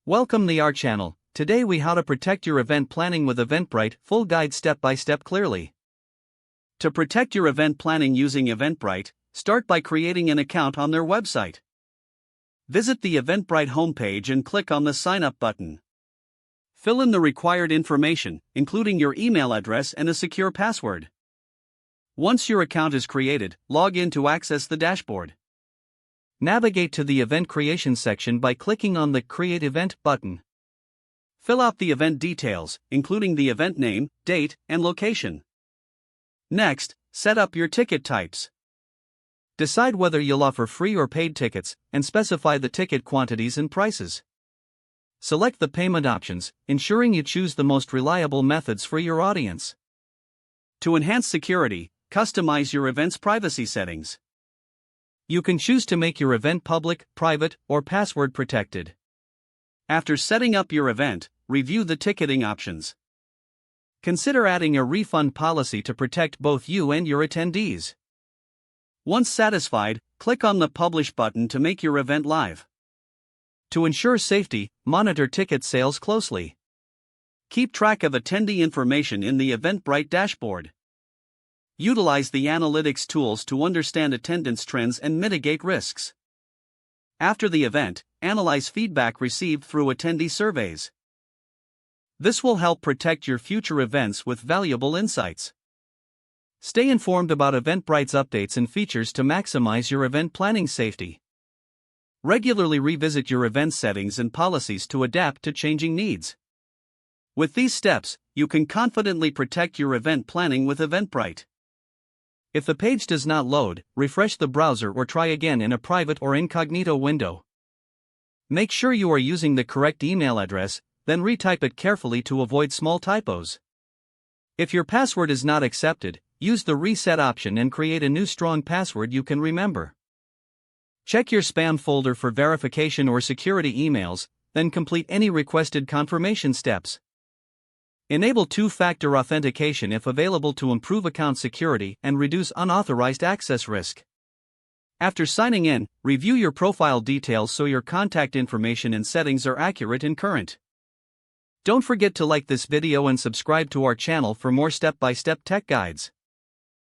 Welcome to our channel. Today we how to protect your event planning with Eventbrite, full guide step by step clearly. To protect your event planning using Eventbrite, start by creating an account on their website. Visit the Eventbrite homepage and click on the sign up button. Fill in the required information, including your email address and a secure password. Once your account is created, log in to access the dashboard. Navigate to the event creation section by clicking on the Create Event button. Fill out the event details, including the event name, date, and location. Next, set up your ticket types. Decide whether you'll offer free or paid tickets, and specify the ticket quantities and prices. Select the payment options, ensuring you choose the most reliable methods for your audience. To enhance security, customize your event's privacy settings. You can choose to make your event public, private, or password protected. After setting up your event, review the ticketing options. Consider adding a refund policy to protect both you and your attendees. Once satisfied, click on the Publish button to make your event live. To ensure safety, monitor ticket sales closely. Keep track of attendee information in the Eventbrite dashboard. Utilize the analytics tools to understand attendance trends and mitigate risks. After the event, analyze feedback received through attendee surveys. This will help protect your future events with valuable insights. Stay informed about Eventbrite's updates and features to maximize your event planning safety. Regularly revisit your event settings and policies to adapt to changing needs. With these steps, you can confidently protect your event planning with Eventbrite. If the page does not load, refresh the browser or try again in a private or incognito window. Make sure you are using the correct email address, then retype it carefully to avoid small typos. If your password is not accepted, use the reset option and create a new strong password you can remember. Check your spam folder for verification or security emails, then complete any requested confirmation steps. Enable two-factor authentication if available to improve account security and reduce unauthorized access risk. After signing in, review your profile details so your contact information and settings are accurate and current. Don't forget to like this video and subscribe to our channel for more step-by-step tech guides.